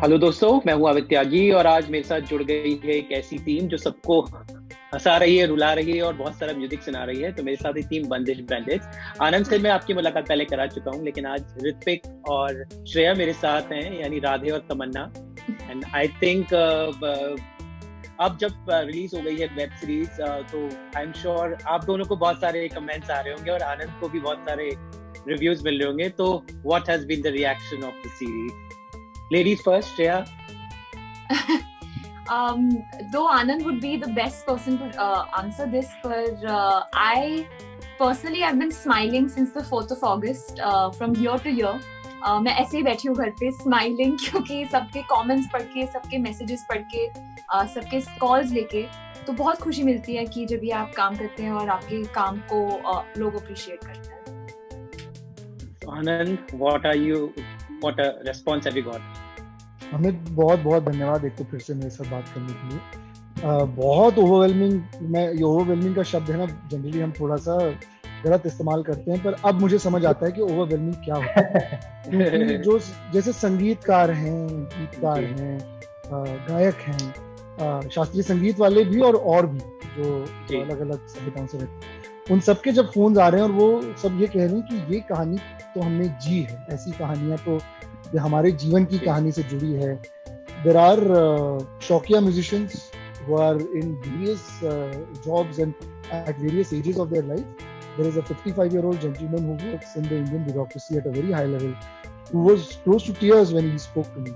Hello दोस्तों, मैं हूं आविद त्यागी और आज मेरे साथ जुड़ गई है एक ऐसी टीम जो सबको हंसा रही है, रुला रही है और बहुत सारा म्यूजिक सुना रही है। तो मेरे साथ ही टीम बंदिश बैंडिट। आनंद से मैं आपकी मुलाकात पहले करा चुका हूं, लेकिन आज ऋत्विक और श्रेया मेरे साथ हैं, यानी राधे और तमन्ना। एंड आई थिंक अब जब रिलीज हो गई है वेब सीरीज, तो आई एम श्योर आप दोनों को बहुत सारे कमेंट्स आ रहे होंगे और आनंद को भी बहुत सारे रिव्यूज मिल रहे होंगे। तो what has been the reaction of the series? Ladies first, Shreya. Though Anand would be the best person to answer this, but I personally I've been smiling since the 4th of August from year to year. मैं ऐसे ही बैठी हूँ घर पे smiling, क्योंकि सबके comments पढ़ के, सबके मैसेजेस पढ़ के, सबके कॉल्स लेके तो बहुत खुशी मिलती है कि जब ये आप काम करते हैं और आपके काम को लोग अप्रिशिएट करते हैं। Anand, what a response have you got? Amit, बहुत बहुत धन्यवाद एक तो फिर से मेरे साथ बात करने के लिए। बहुत ओवरवेलमिंग, ये ओवरवेलमिंग का शब्द है ना, जनरली हम थोड़ा सा गलत इस्तेमाल करते हैं, पर अब मुझे समझ आता है कि ओवरवेलमिंग क्या होता है। क्योंकि जो जैसे संगीतकार हैं, गीतकार हैं, गायक हैं, शास्त्रीय संगीत वाले भी और भी जो अलग अलग संगीतों से रहते हैं, उन सबके जब फोन आ रहे हैं और वो सब ये कह रहे हैं कि ये कहानी तो हमने जी है, ऐसी कहानियां तो ये हमारे जीवन की कहानी से जुड़ी है। देयर आर शौकिया musicians who are in various jobs and at various ages of their life. There is a 55-year-old gentleman who works in the Indian bureaucracy at a very high level, who was close to tears when he spoke to me,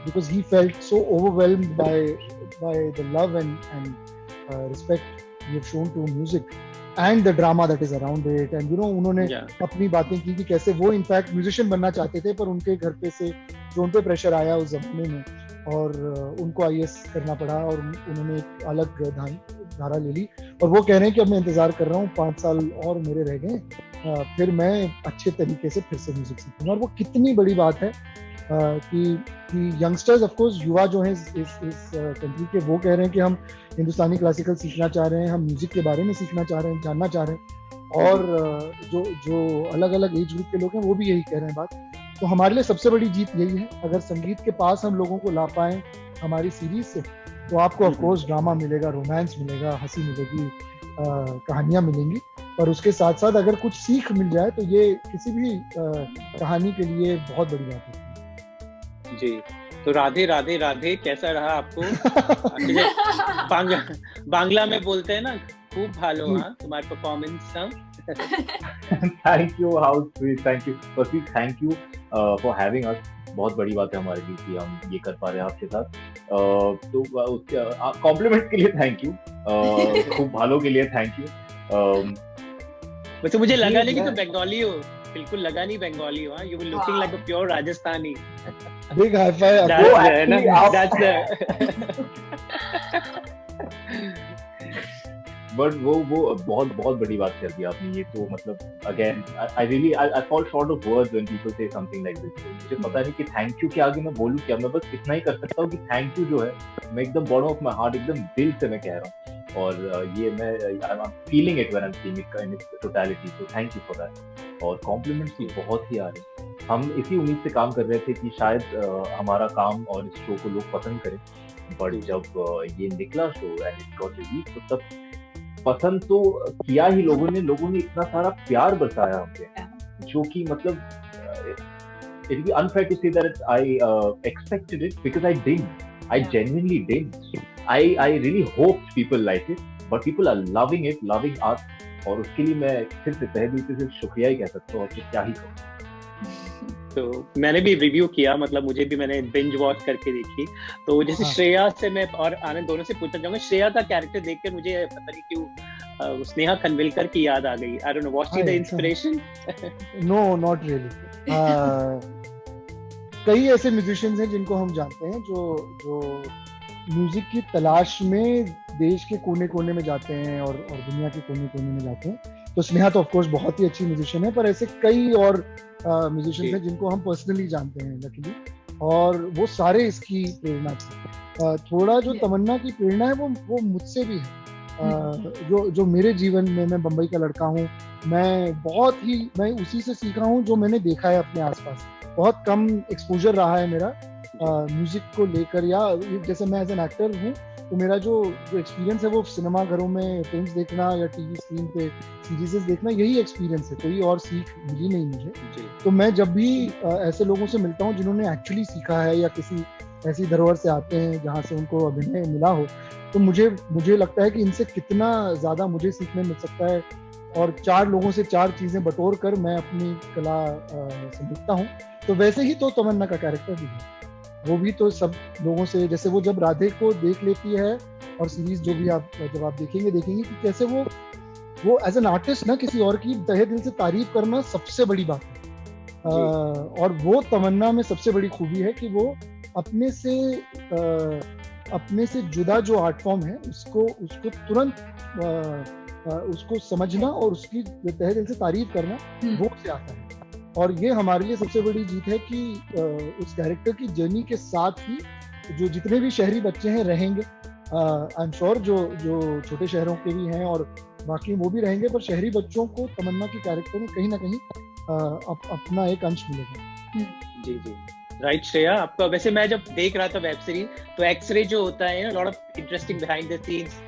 because he felt so overwhelmed by the love and respect we have shown to music and the drama that is around it. And you know, उन्होंने अपनी बातें की कि कैसे वो in fact musician बनना चाहते थे, पर उनके घर पे से जो उन पे प्रेशर आया उस जमाने में और उनको आईएएस करना पड़ा और उन्होंने एक अलग धारा ले ली। और वो कह रहे हैं कि अब मैं इंतजार कर रहा हूँ, 5 साल और मेरे रह गए, फिर मैं अच्छे तरीके से फिर से म्यूजिक सीखूंगा। और वो कितनी बड़ी बात है कि यंगस्टर्स, ऑफ कोर्स युवा जो हैं इस कंट्री के, वो कह रहे हैं कि हम हिंदुस्तानी क्लासिकल सीखना चाह रहे हैं, हम म्यूजिक के बारे में सीखना चाह रहे हैं, जानना चाह रहे हैं। और जो अलग अलग एज ग्रुप के लोग हैं वो भी यही कह रहे हैं बात। तो हमारे लिए सबसे बड़ी जीत यही है, अगर संगीत के पास हम लोगों को ला पाएं हमारी सीरीज से, तो आपको ऑफ कोर्स ड्रामा मिलेगा, रोमांस मिलेगा, हंसी मिलेगी, कहानियां मिलेंगी, पर उसके साथ साथ अगर कुछ सीख मिल जाए तो ये किसी भी कहानी के लिए बहुत बड़ी बात है जी। तो राधे राधे राधे, कैसा रहा आपको? बांग्ला में बोलते हैं ना, खूब भालो हाँ तुम्हारे performance. Thank you, how sweet, thank you. Firstly thank you for having us. बहुत बड़ी बात है हमारे लिए कि हम ये कर पा रहे हैं आपके साथ। तो उसके कॉम्प्लीमेंट के लिए थैंक यू, खूब भालो के लिए थैंक यू। वैसे मुझे लगा नहीं कि तुम बंगाली हो, बिल्कुल लगा नहीं बंगाली हो। You were looking like a pure Rajasthani. Big high five. But वो बहुत बहुत बड़ी बात कर दी आपने। ये तो मतलब again I fall short of words when people से समथिंग लाइक दिस। मुझे पता नहीं कि थैंक यू के आगे मैं बोलूं क्या। मैं बस इतना ही कर सकता हूँ कि थैंक यू जो है मैं एकदम बॉटम ऑफ माय हार्ट, एकदम दिल से मैं कह रहा हूँ। और ये मैं I am feeling it when I am seeing it in its totality. So thank you for that. और कॉम्प्लीमेंट्स भी बहुत ही आ रहे हैं। हम इसी उम्मीद से काम कर रहे थे कि शायद हमारा काम और इस शो को लोग पसंद करें, बट जब ये निकला show and it got release, तो तब पसंद तो किया ही लोगों ने इतना सारा प्यार बरसाया हम पे, जो कि मतलब it would be unfair to say that I expected it, because I didn't. I genuinely didn't. I really hoped people like it, but people are loving it, loving us, और उसके लिए मैं फिर से तहे दिल से शुक्रिया ही कह सकता हूँ, और क्या ही कहूँ। तो मैंने भी रिव्यू किया, मतलब मुझे भी, मैंने बिंज वॉच करके देखी। तो जैसे श्रेया से मैं और आनंद दोनों से पूछना चाहूंगा, श्रेया का कैरेक्टर देखकर मुझे पता नहीं क्यों स्नेहा खनविलकर की याद आ गई। I don't know, what is the inspiration? No, not really. कई ऐसे म्यूजिशियंस हैं जिनको हम जानते हैं जो म्यूजिक की तलाश में देश के कोने कोने में जाते हैं और दुनिया के कोने कोने में जाते हैं। तो स्नेहा तो ऑफ कोर्स बहुत ही अच्छी म्यूजिशियन है, पर ऐसे कई और म्यूजिशियंस हैं जिनको हम पर्सनली जानते हैं लकीली, और वो सारे इसकी प्रेरणा थी। थोड़ा जो तमन्ना की प्रेरणा है वो मुझसे भी है। जो मेरे जीवन में, मैं बम्बई का लड़का हूँ, मैं उसी से सीखा हूँ जो मैंने देखा है अपने आसपास। बहुत कम एक्सपोजर रहा है मेरा म्यूजिक को लेकर, या जैसे मैं एज एन एक्टर हूँ तो मेरा जो एक्सपीरियंस है वो सिनेमा घरों में फिल्म्स देखना या टीवी स्क्रीन पे सीरीजेस देखना, यही एक्सपीरियंस है, कोई और सीख मिली नहीं मुझे। तो मैं जब भी ऐसे लोगों से मिलता हूँ जिन्होंने एक्चुअली सीखा है या किसी ऐसी धरोहर से आते हैं जहाँ से उनको अभिनय मिला हो, तो मुझे लगता है कि इनसे कितना ज़्यादा मुझे सीखने मिल सकता है, और 4 लोगों से 4 चीज़ें बटोर कर मैं अपनी कला समझता हूँ। तो वैसे ही तो तमन्ना का कैरेक्टर भी है, वो भी तो सब लोगों से, जैसे वो जब राधे को देख लेती है, और सीरीज जो भी जब आप देखेंगे कि कैसे वो एज एन आर्टिस्ट ना किसी और की तहे दिल से तारीफ करना सबसे बड़ी बात है। और वो तमन्ना में सबसे बड़ी खूबी है कि वो अपने से जुदा जो आर्ट फॉर्म है उसको तुरंत उसको समझना और उसकी तहे दिल से तारीफ करना वो से आता है। और ये हमारे लिए सबसे बड़ी जीत है कि उस कैरेक्टर की जर्नी के साथ ही जो जितने भी शहरी बच्चे हैं रहेंगे, आई एम श्योर जो छोटे शहरों के भी हैं और बाकी वो भी रहेंगे, पर शहरी बच्चों को तमन्ना की कैरेक्टर में कहीं ना कहीं अपना एक अंश मिलेगा। जी राइट श्रेया, आपका वैसे मैं जब देख रहा था वेब सीरीज तो एक्सरे जो होता है, lot of interesting behind the scenes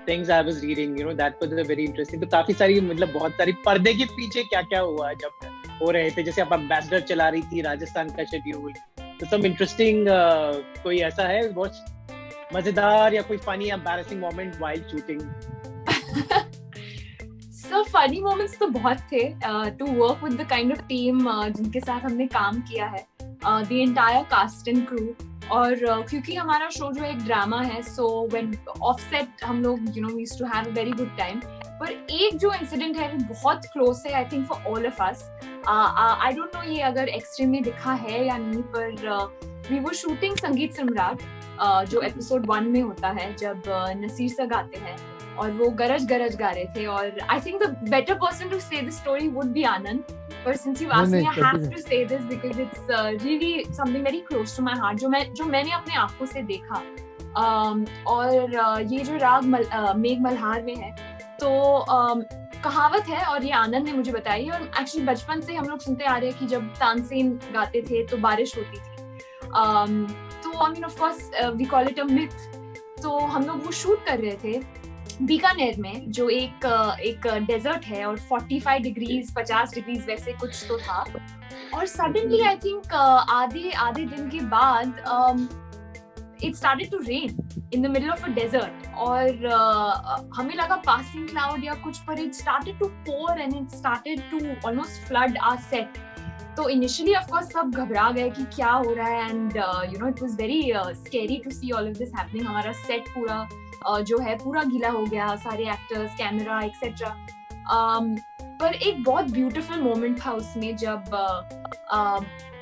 things I was reading, that was very interesting. तो काफी सारी मतलब बहुत सारी पर्दे के पीछे क्या क्या हुआ जब हो रहे थे, जैसे आप एम्बेसडर चला रही थी राजस्थान का शेड्यूल, तो सब इंटरेस्टिंग कोई ऐसा है बहुत मजेदार या कोई funny embarrassing moment while shooting? So funny moments तो बहुत थे, to work with the kind of team जिनके साथ हमने काम किया है, the entire cast and crew, और क्योंकि हमारा शो जो एक ड्रामा है, so when offset हम लोग we used to have a very good time। पर एक जो इंसिडेंट है वो बहुत क्लोज है, I think for all of us. I don't no ये अगर एक्सट्रीम में दिखा है या नहीं, पर वी वर शूटिंग संगीत सम्राट, जो एपिसोड 1 में होता है, जब नसीर सर गाते हैं और वो गरज गरज गा रहे थे, और I think the better person to say the story would be Anand, पर since you asked me I have to say this because it's really something very close to my heart, जो मैंने अपने आंखों से देखा। और ये जो राग मेघ मल्हार में है, तो कहावत है और ये आनंद ने मुझे बताई, और एक्चुअली बचपन से हम लोग सुनते आ रहे हैं कि जब तानसेन गाते थे तो बारिश होती थी। तो I mean of course we call it a myth. तो हम लोग वो शूट कर रहे थे बीकानेर में, जो एक डेजर्ट है, और 45 डिग्रीज 50 डिग्रीज वैसे कुछ तो था, और सडनली आई थिंक आधे दिन के बाद it started to rain in the middle of a desert, और हमें लगा passing cloud या कुछ, पर it started to pour and it started to almost flood our set। तो initially of course सब घबरा गए कि क्या हो रहा है, and it was very scary to see all of this happening। हमारा set पूरा जो है पूरा गीला हो गया, सारे एक्टर्स, कैमरा एक्सेट्रा। पर एक बहुत ब्यूटीफुल मोमेंट था उसमें, जब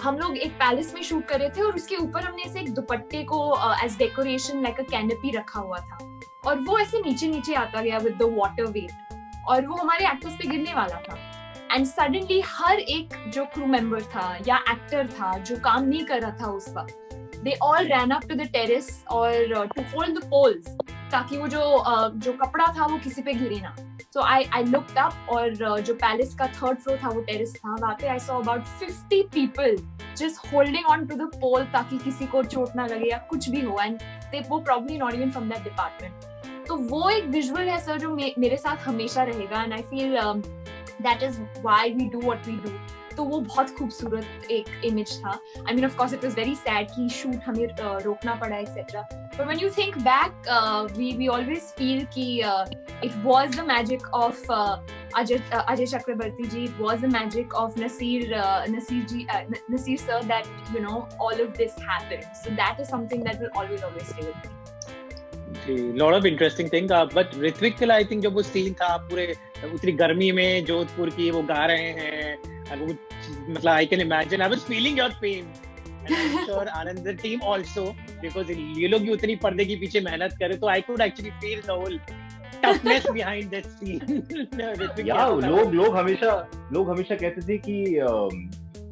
हम लोग एक पैलेस में शूट कर रहे थे और उसके ऊपर हमने ऐसे एक दुपट्टे को as decoration like a canopy रखा हुआ था, और वो ऐसे नीचे आता गया विद द वाटर वेट, और वो हमारे एक्टर्स पे गिरने वाला था। एंड सडनली हर एक जो क्रू मेंबर था या एक्टर था जो काम नहीं कर रहा था उस वक्त, they all ran up to the terrace और to hold the poles, ताकि वो जो कपड़ा था वो किसी पे गिरे ना। So I looked up, और जो पैलेस का 3rd फ्लोर था वो टेरेस था, वहाँ पे I saw about 50 people just holding on to the pole ताकि किसी को चोट ना लगे या कुछ भी हो, and they were probably not even from that department। तो वो एक विजुअल है सर जो मेरे साथ हमेशा रहेगा, and I feel that is why we do what we do। तो वो बहुत खूबसूरत एक इमेज था। I mean of course it was very sad कि शूट हमें रोकना पड़ा etc. But when you think back, we always feel कि it was the magic of Ajay Chakrabarti ji, it was the magic of Naseer sir that all of this happened. So that is something that will always stay with me। lot of interesting thing, but Ritwik I think जब वो scene था पूरे उतनी गर्मी में जोधपुर की, वो गा रहे हैं, मतलब I can imagine, I was feeling your pain, and I'm sure Anand the team also, because ये लोग भी उतनी पर्दे के पीछे मेहनत करे, तो I could actually feel the whole toughness behind that scene। लोग हमेशा कहते थे कि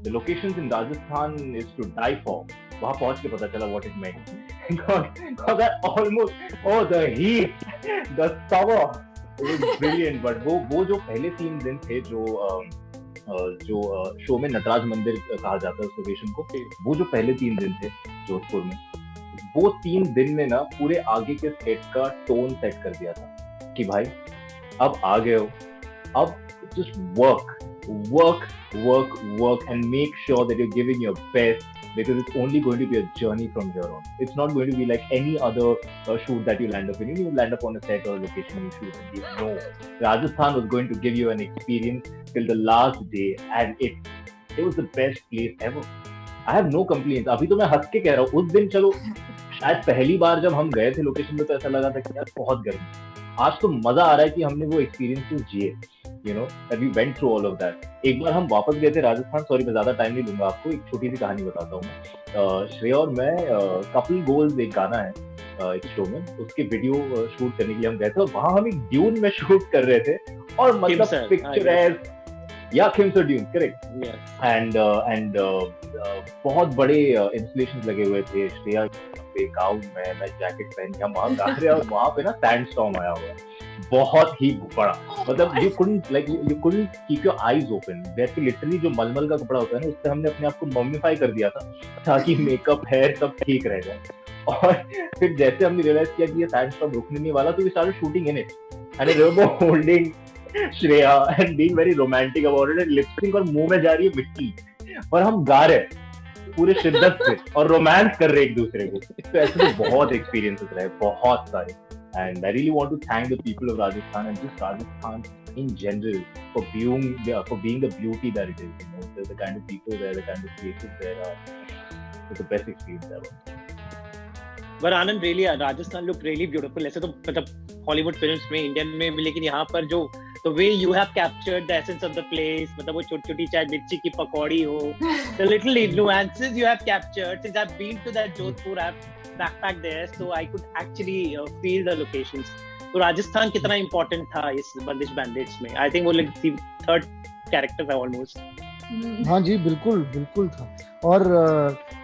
the locations in Rajasthan is to die for। वहाँ पहुँच के पता चला what it meant। God, that almost, the heat, the summer, it was brilliant। But वो जो पहले 3 दिन थे जो जो शो में नटराज मंदिर कहा जाता है उस लोकेशन को, वो जो पहले 3 दिन थे जोधपुर में, वो 3 दिन में ना पूरे आगे के सेट का टोन सेट कर दिया था कि भाई अब आ गए हो, अब just work and make sure that you're giving your best, because it's only going to be a journey from here on. It's not going to be like any other shoot that you land up in. You land up on a set or a location you shoot and you know Rajasthan was going to give you an experience till the last day, and it was the best place ever. I have no complaints. अभी तो मैं हंस के कह रहा हूँ, उस दिन चलो शायद पहली बार जब हम गए थे लोकेशन पे तो ऐसा लगा था कि यार बहुत गर्मी, आज तो मजा आ रहा है कि हमने वो एक्सपीरियंस जिए, you know, that we went through all of that. एक बार हम वापस गए थे राजस्थान, सॉरी मैं ज्यादा टाइम नहीं लूंगा आपको, एक छोटी सी कहानी बताता हूँ। श्रेया और मैं, कपल गोल्स एक गाना है एक शो में, उसके वीडियो शूट करने के लिए हम गए थे और वहां हम एक ड्यून में शूट कर रहे थे और मतलब पिक्चर या खिमसर ड्यून, करेक्ट, एंड बहुत बड़े इंस्टॉलेशंस लगे हुए थे। श्रेया गाउन में, मैं जैकेट पहन के हम वहां गा रहे और वहां पे ना सैंड स्टॉर्म आया हुआ है, बहुत ही बड़ा, मतलब you couldn't keep your eyes open। वैसे लिटरली जो मलमल का कपड़ा होता है ना, उससे हमने अपने आप को मम्मीफाई कर दिया था ताकि मेकअप हेयर सब ठीक रह जाए। और फिर जैसे हमने रियलाइज किया कि ये सैंड स्टॉर्म रुकने नहीं वाला, तो we started shooting in it and I remember holding Shreya and being very romantic about it, and lip sync और मुंह में जा रही है मिट्टी और हम गा रहे हैं पूरे शिद्दत से और रोमांस कर रहे एक दूसरे को। तो ऐसे तो बहुत एक्सपीरियंसेस रहे, बहुत सारे, and I really want to thank the people of Rajasthan and just Rajasthan in general for being the beauty that it is. You know, the kind of people there, the kind of places there, it's the best experience ever. But Anand, really, Rajasthan look really beautiful. ऐसे तो मतलब Hollywood films में, Indian में भी, लेकिन यहाँ पर जो the way you have captured the essence of the place, मतलब वो छोटी-छोटी चाहे मिर्ची की पकौड़ी हो, the little nuances you have captured. Since I've been to that Jodhpur, I've backpacked there, so I could actually feel the locations. तो राजस्थान कितना important था इस बंदिश बैंडिट्स में? I think वो like third character था almost. हाँ जी, बिल्कुल था। और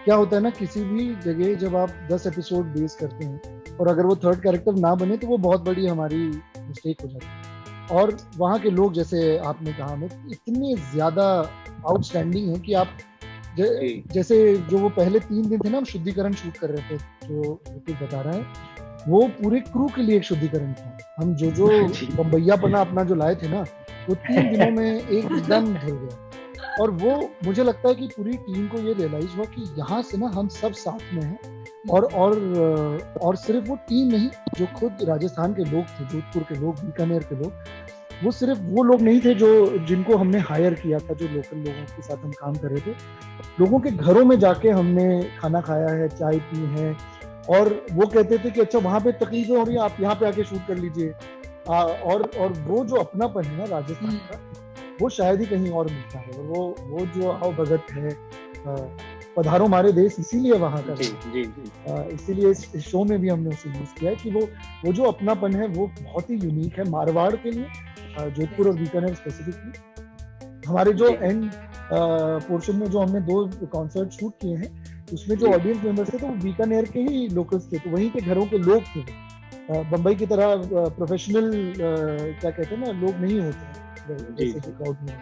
क्या होता है ना, किसी भी जगह जब आप 10 एपिसोड बेस करते हैं और अगर वो थर्ड कैरेक्टर ना बने तो वो बहुत बड़ी हमारी मिस्टेक हो जाती है। और वहाँ के लोग, जैसे आपने कहा, में इतने ज्यादा आउटस्टैंडिंग है कि आप जैसे जो वो पहले 3 दिन थे ना, हम शुद्धिकरण शूट कर रहे थे, जो बता रहा है, वो पूरे क्रू के लिए एक शुद्धिकरण था। हम जो बम्बैयापना अपना जो लाए थे ना, वो 3 दिनों में एकदम धुल गया। और वो मुझे लगता है कि पूरी टीम को ये रियलाइज हुआ कि यहाँ से ना हम सब साथ में हैं। और सिर्फ वो टीम नहीं, जो खुद राजस्थान के लोग थे, जोधपुर के लोग, बीकानेर के लोग, वो सिर्फ वो लोग नहीं थे जो जिनको हमने हायर किया था, जो लोकल लोगों के साथ हम काम कर रहे थे। लोगों के घरों में जाके हमने खाना खाया है, चाय पी है, और वो कहते थे कि अच्छा वहाँ पे तकलीफें हो रही है, आप यहाँ पे आके शूट कर लीजिए। और वो जो अपनापन है ना राजस्थान का, वो शायद ही कहीं और मिलता है। वो जो आओ भगत है, पधारो हमारे देश, इसीलिए वहाँ का, इसीलिए इस शो में भी हमने उसे यूज किया है कि वो जो अपनापन है वो बहुत ही यूनिक है मारवाड़ के लिए, जोधपुर और बीकानेर स्पेसिफिकली। हमारे जो एंड पोर्शन में जो हमने 2 कॉन्सर्ट शूट किए हैं, उसमें जो ऑडियंस मेंबर्स थे तो वो बीकानेर के ही लोकल्स थे, तो वहीं के घरों के लोग थे। बम्बई की तरह प्रोफेशनल क्या कहते हैं ना, लोग नहीं होते जैसे कि क्राउड में।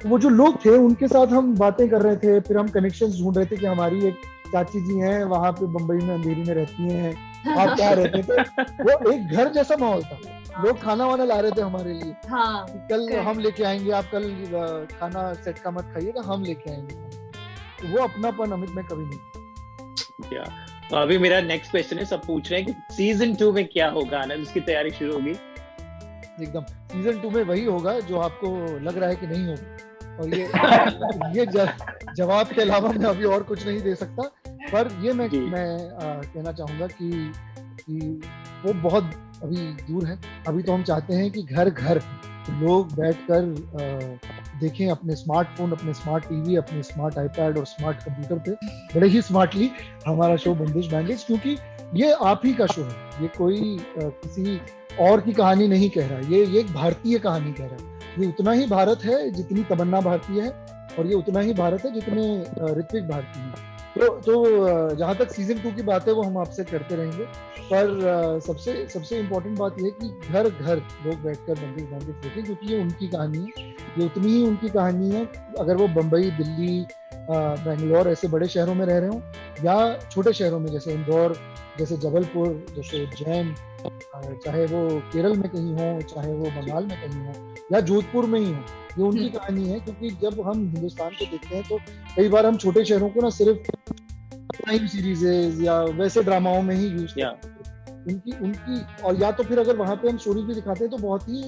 तो वो जो लोग थे उनके साथ हम बातें कर रहे थे, फिर हम कनेक्शंस ढूंढ रहे थे कि हमारी एक चाची जी हैं वहाँ पे बम्बई में अंधेरी में रहती हैं, आप क्या रहते थे। वो एक घर जैसा माहौल था, लोग खाना वाना ला रहे थे हमारे लिए। हाँ, कल हम लेके आएंगे, आप कल खाना सेट का मत खाइएगा, हम लेके आएंगे। तो वो अपनापन अमित में कभी नहीं। तो अभी मेरा नेक्स्ट क्वेश्चन है, सब पूछ रहे हैं कि सीजन 2 में क्या होगा, आनंद, उसकी तैयारी शुरू होगी? एकदम, सीजन 2 में वही होगा जो आपको लग रहा है कि नहीं होगा। और ये जवाब के अलावा मैं अभी और कुछ नहीं दे सकता, पर ये मैं कहना चाहूंगा कि वो बहुत अभी दूर है। अभी तो हम चाहते हैं कि घर घर लोग बैठकर देखें अपने स्मार्टफोन, अपने स्मार्ट टीवी, अपने स्मार्ट आईपैड और स्मार्ट कंप्यूटर पे बड़े ही स्मार्टली हमारा शो बंदिश बैंडिट्स, क्योंकि ये आप ही का शो है। ये कोई किसी और की कहानी नहीं कह रहा, ये एक भारतीय कहानी कह रहा है। ये उतना ही भारत है जितनी तमन्ना भारतीय है, और ये उतना ही भारत है जितने ऋत्विक भारतीय है। तो जहाँ तक सीजन 2 की बात है वो हम आपसे करते रहेंगे, पर सबसे इम्पोर्टेंट बात यह है कि घर घर लोग बैठकर बंदिश बैंडिट्स देखें, क्योंकि ये उनकी कहानी है, ये उतनी ही उनकी कहानी है, अगर वो बम्बई, दिल्ली, बेंगलोर ऐसे बड़े शहरों में रह रहे हों या छोटे शहरों में जैसे इंदौर, जैसे जबलपुर, जैसे उज्जैन, चाहे वो केरल में कहीं हो, चाहे वो बंगाल में कहीं हो या जोधपुर में ही हो, ये उनकी कहानी है। क्योंकि जब हम हिंदुस्तान को देखते हैं तो कई बार हम छोटे शहरों को ना सिर्फ क्राइम सीरीजेज या वैसे ड्रामाओं में ही यूज करते हैं। उनकी और या तो फिर अगर वहां पे हम स्टोरीज भी दिखाते हैं तो बहुत ही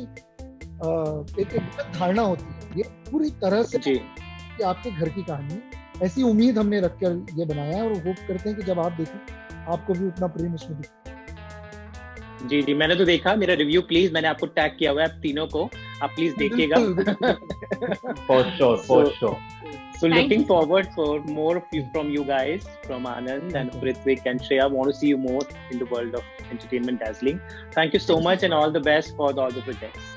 एक गलत धारणा होती है, ये पूरी तरह से कि आपके घर की कहानी है। ऐसी उम्मीद हमने रखकर ये बनाया है और होप करते हैं कि जब आप देखें आपको भी उतना प्रेम उसमें दिखे। जी, मैंने तो देखा, मेरा रिव्यू प्लीज, मैंने आपको टैग किया हुआ है आप तीनों को, आप प्लीज देखिएगा। For sure. So looking forward for more from you guys, from Anand and Prithvik and Shreya. Want to see you more in the world of entertainment dazzling. Thank you so much and all the best for all the projects.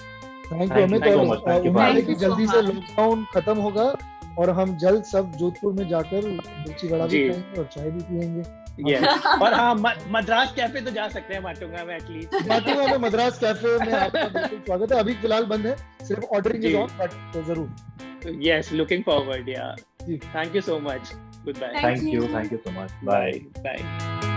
Thank you Amit, और उम्मीद है कि जल्दी से lockdown खत्म होगा और हम जल्द सब जोधपुर में जाकर मिर्ची वड़ा भी खाएंगे और चाय भी पियेंगे। Yes. और हाँ, मद्रास कैफे तो जा सकते हैं माटुंगा में एटलीस्ट। माटुंगा में मद्रास कैफे में आपका बिल्कुल स्वागत है। अभी फिलहाल बंद है, सिर्फ ऑर्डरिंग इज ऑन, बट जरूर। Yes, looking forward. Yeah. Thank you so much. Goodbye. Thank you so much. Bye. Bye.